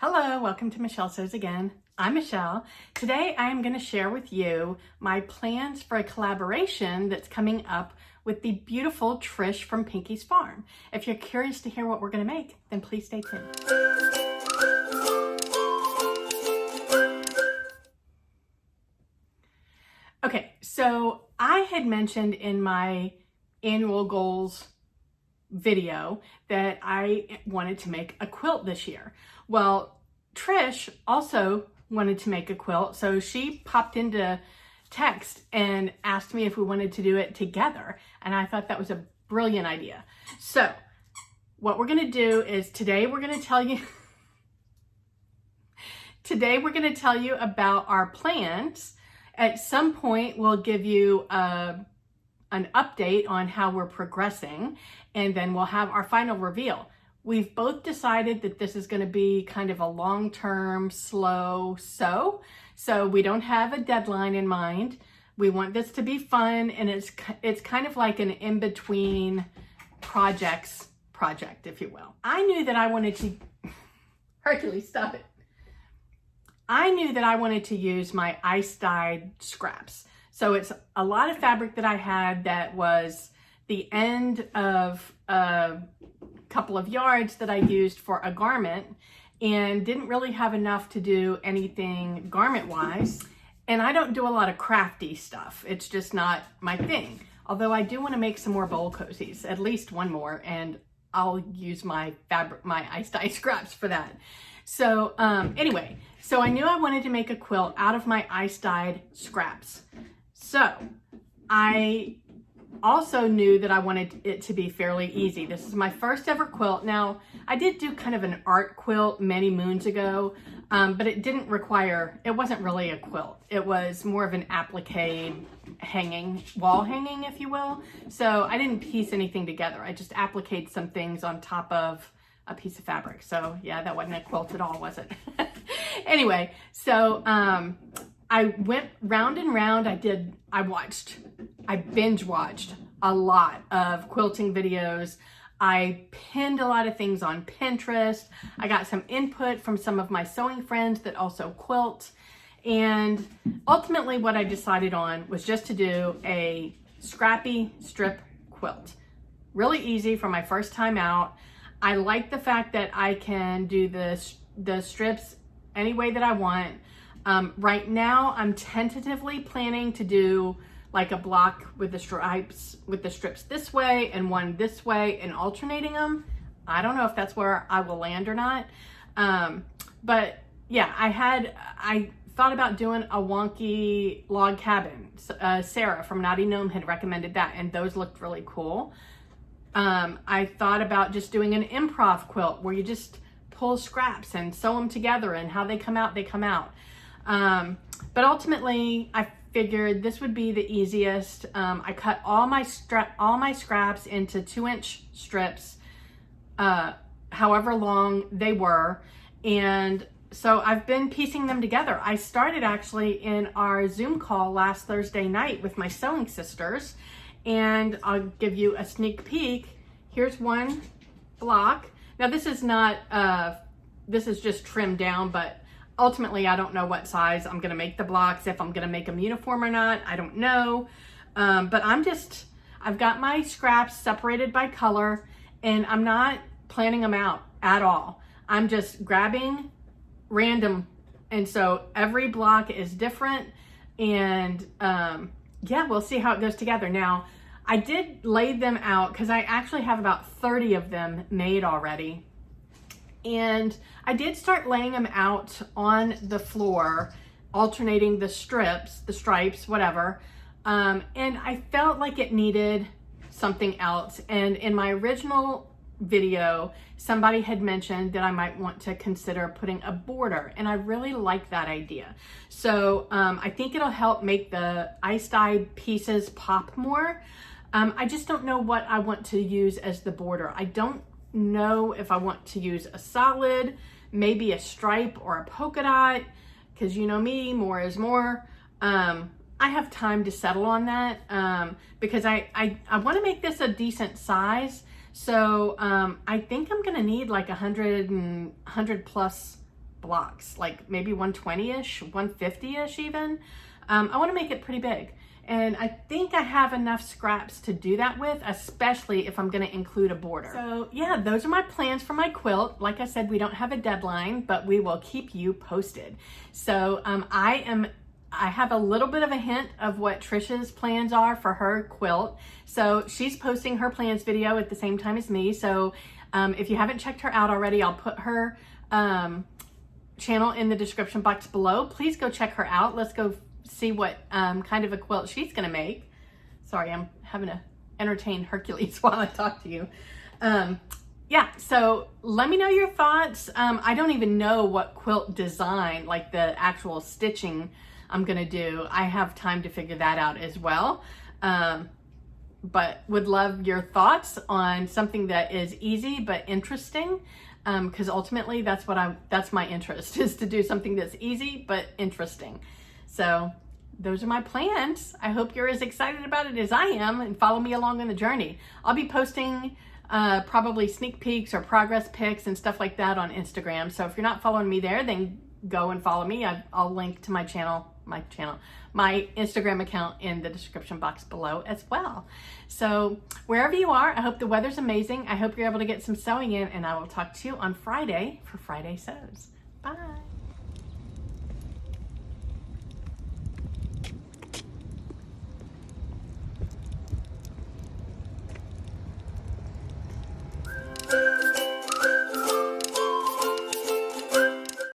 Hello, welcome to Michelle Sews Again. I'm Michelle. Today I am going to share with you my plans for a collaboration that's coming up with the beautiful Trish from Pinky's Farm. If you're curious to hear what we're going to make, then please stay tuned. Okay, so I had mentioned in my annual goals video that I wanted to make a quilt this year. Well, Trish also wanted to make a quilt, so she popped into text and asked me if we wanted to do it together, and I thought that was a brilliant idea. So what we're going to do is today we're going to tell you about our plans. At some point we'll give you an update on how we're progressing, and then we'll have our final reveal. We've both decided that this is going to be kind of a long-term slow sew, so we don't have a deadline in mind. We want this to be fun, and it's kind of like an in-between project, if you will. I knew that I wanted to Hercules, stop it. I knew that I wanted to use my ice-dyed scraps. So it's a lot of fabric that I had that was the end of a couple of yards that I used for a garment and didn't really have enough to do anything garment-wise. And I don't do a lot of crafty stuff. It's just not my thing. Although I do want to make some more bowl cozies, at least one more, and I'll use my ice-dyed scraps for that. So anyway, so I knew I wanted to make a quilt out of my ice-dyed scraps. So I also knew that I wanted it to be fairly easy. This is my first ever quilt. Now, I did do kind of an art quilt many moons ago, but it wasn't really a quilt. It was more of an applique wall hanging, if you will. So I didn't piece anything together. I just appliqued some things on top of a piece of fabric. So yeah, that wasn't a quilt at all, was it? Anyway, so I went round and round. I binge watched a lot of quilting videos. I pinned a lot of things on Pinterest. I got some input from some of my sewing friends that also quilt. And ultimately what I decided on was just to do a scrappy strip quilt. Really easy for my first time out. I like the fact that I can do the strips any way that I want. Right now, I'm tentatively planning to do like a block with the strips this way and one this way and alternating them. I don't know if that's where I will land or not. But yeah, I thought about doing a wonky log cabin. Sarah from Naughty Gnome had recommended that, and those looked really cool. I thought about just doing an improv quilt where you just pull scraps and sew them together, and how they come out, they come out. But ultimately I figured this would be the easiest. I cut all my scraps into 2-inch strips, however long they were. And so I've been piecing them together. I started actually in our Zoom call last Thursday night with my sewing sisters, and I'll give you a sneak peek. Here's one block. Now this is not, this is just trimmed down, but ultimately I don't know what size I'm gonna make the blocks, if I'm gonna make them uniform or not, I don't know. But I've got my scraps separated by color, and I'm not planning them out at all. I'm just grabbing random, and so every block is different, and yeah, we'll see how it goes together. Now, I did lay them out because I actually have about 30 of them made already. And I did start laying them out on the floor, alternating the stripes, whatever. And I felt like it needed something else. And in my original video, somebody had mentioned that I might want to consider putting a border, and I really like that idea. So I think it'll help make the ice-dyed pieces pop more. I just don't know what I want to use as the border. I don't know if I want to use a solid, maybe a stripe or a polka dot, because you know me, more is more. I have time to settle on that because I want to make this a decent size. So I think I'm gonna need like 100 plus blocks, like maybe 120-ish, 150-ish even. I want to make it pretty big. And I think I have enough scraps to do that with, especially if I'm going to include a border. So yeah, those are my plans for my quilt. Like I said, we don't have a deadline, but we will keep you posted. So I have a little bit of a hint of what Trisha's plans are for her quilt. So she's posting her plans video at the same time as me. So if you haven't checked her out already, I'll put her channel in the description box below. Please go check her out. Let's go see what kind of a quilt she's gonna make. Sorry, I'm having to entertain Hercules while I talk to you. Yeah, so let me know your thoughts. I don't even know what quilt design, like the actual stitching I'm gonna do. I have time to figure that out as well. But would love your thoughts on something that is easy but interesting. Because ultimately that's my interest, is to do something that's easy but interesting. So those are my plans. I hope you're as excited about it as I am, and follow me along on the journey. I'll be posting probably sneak peeks or progress pics and stuff like that on Instagram. So if you're not following me there, then go and follow me. I'll link to my Instagram account in the description box below as well. So wherever you are, I hope the weather's amazing. I hope you're able to get some sewing in, and I will talk to you on Friday for Friday Sews. Bye.